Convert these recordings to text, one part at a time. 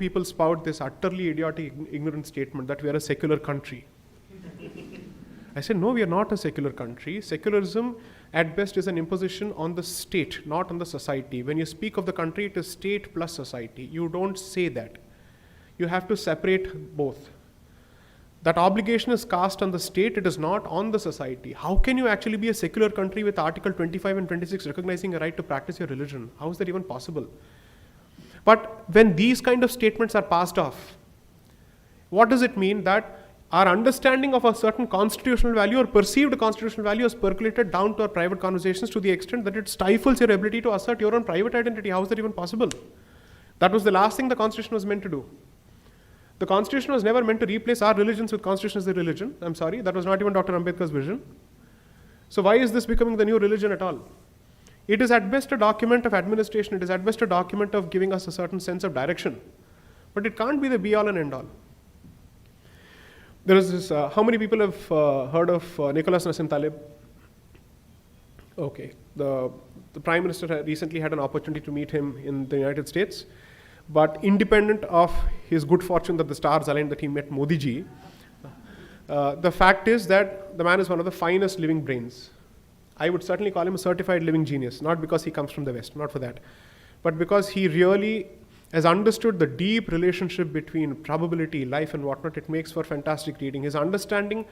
people spout this utterly idiotic, ignorant statement that we are a secular country. I said, no, we are not a secular country. Secularism, at best, is an imposition on the state, not on the society. When you speak of the country, it is state plus society. You don't say that. You have to separate both. That obligation is cast on the state, it is not on the society. How can you actually be a secular country with Article 25 and 26 recognizing a right to practice your religion? How is that even possible? But when these kind of statements are passed off, what does it mean? That our understanding of a certain constitutional value or perceived constitutional value is percolated down to our private conversations to the extent that it stifles your ability to assert your own private identity. How is that even possible? That was the last thing the Constitution was meant to do. The Constitution was never meant to replace our religions with Constitution as the religion. I'm sorry, that was not even Dr. Ambedkar's vision. So why is this becoming the new religion at all? It is at best a document of administration. It is at best a document of giving us a certain sense of direction. But it can't be the be-all and end-all. There is this, how many people have heard of Nicholas Nassim Taleb? Okay, the Prime Minister recently had an opportunity to meet him in the United States. But independent of his good fortune that the stars aligned that he met Modi ji, the fact is that the man is one of the finest living brains. I would certainly call him a certified living genius, not because he comes from the West, not for that, but because he really has understood the deep relationship between probability, life and whatnot. It makes for fantastic reading. His understanding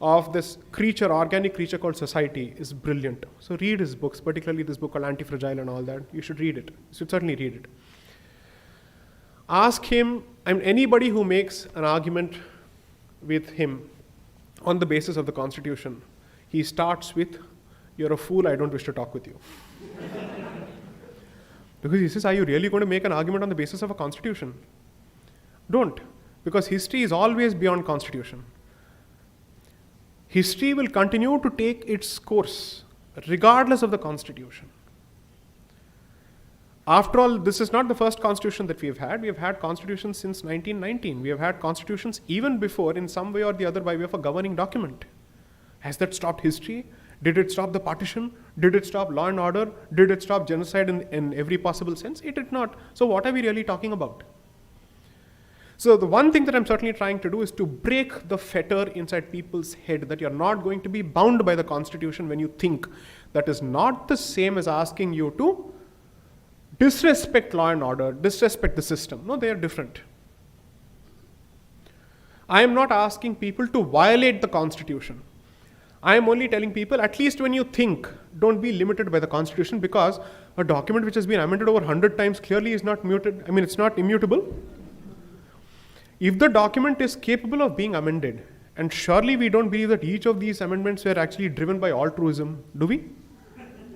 of this creature, organic creature called society is brilliant. So read his books, particularly this book called Anti-Fragile and all that. You should read it. You should certainly read it. Ask him, anybody who makes an argument with him on the basis of the Constitution, he starts with, "You're a fool, I don't wish to talk with you." Because he says, are you really going to make an argument on the basis of a Constitution? Don't, because history is always beyond Constitution. History will continue to take its course, regardless of the Constitution. After all, this is not the first constitution that we have had. We have had constitutions since 1919. We have had constitutions even before, in some way or the other, by way of a governing document. Has that stopped history? Did it stop the partition? Did it stop law and order? Did it stop genocide in every possible sense? It did not. So what are we really talking about? So the one thing that I'm certainly trying to do is to break the fetter inside people's head that you're not going to be bound by the Constitution when you think. That is not the same as asking you to disrespect law and order, disrespect the system. No, they are different. I am not asking people to violate the Constitution. I am only telling people, at least when you think, don't be limited by the Constitution, because a document which has been amended over 100 times clearly is not muted. It's not immutable. If the document is capable of being amended, and surely we don't believe that each of these amendments were actually driven by altruism, do we?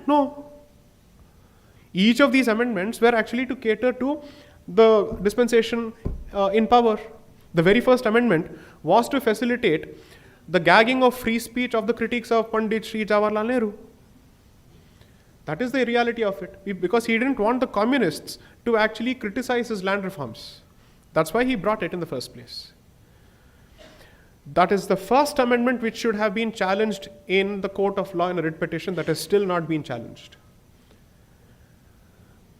No. Each of these amendments were actually to cater to the dispensation in power. The very first amendment was to facilitate the gagging of free speech of the critics of Pandit Sri Jawaharlal Nehru. That is the reality of it. Because he didn't want the communists to actually criticize his land reforms. That's why he brought it in the first place. That is the first amendment which should have been challenged in the court of law in a writ petition that has still not been challenged.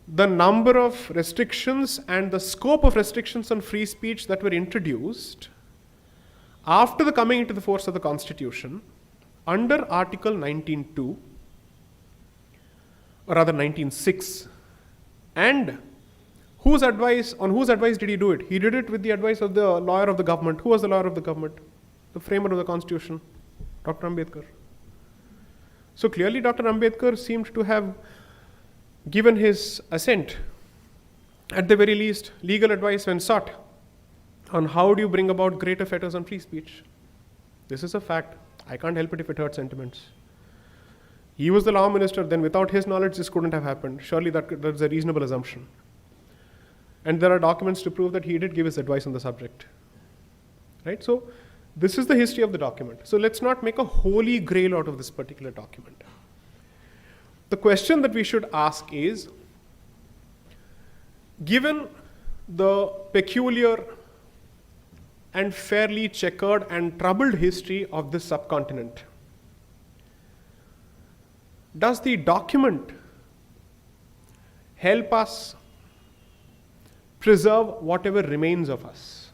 The number of restrictions and the scope of restrictions on free speech that were introduced after the coming into the force of the Constitution under Article 19.2, or rather 19.6, and on whose advice did he do it? He did it with the advice of the lawyer of the government. Who was the lawyer of the government? The framer of the Constitution, Dr. Ambedkar. So clearly Dr. Ambedkar seemed to have given his assent, at the very least, legal advice when sought on how do you bring about greater fetters on free speech. This is a fact. I can't help it if it hurts sentiments. He was the law minister, then without his knowledge this couldn't have happened. Surely that's a reasonable assumption. And there are documents to prove that he did give his advice on the subject. Right? So this is the history of the document. So let's not make a holy grail out of this particular document. The question that we should ask is, given the peculiar and fairly checkered and troubled history of this subcontinent, does the document help us preserve whatever remains of us?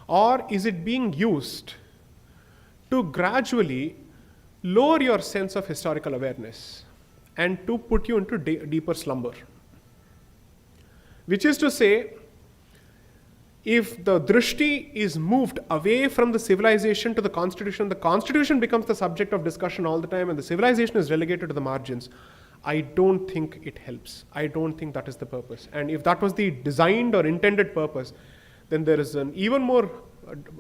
Or is it being used to gradually lower your sense of historical awareness and to put you into deeper slumber? Which is to say, if the drishti is moved away from the civilization to the constitution becomes the subject of discussion all the time, and the civilization is relegated to the margins, I don't think it helps. I don't think that is the purpose. And if that was the designed or intended purpose, then there is an even more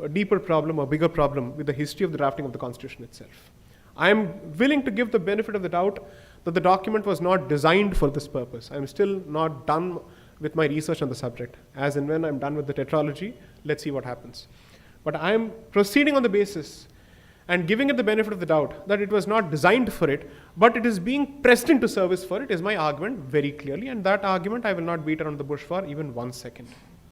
a deeper problem, a bigger problem with the history of the drafting of the constitution itself. I am willing to give the benefit of the doubt that the document was not designed for this purpose. I am still not done with my research on the subject. As and when I'm done with the tetralogy, let's see what happens. But I am proceeding on the basis and giving it the benefit of the doubt that it was not designed for it, but it is being pressed into service for it, is my argument very clearly, and that argument I will not beat around the bush for even 1 second.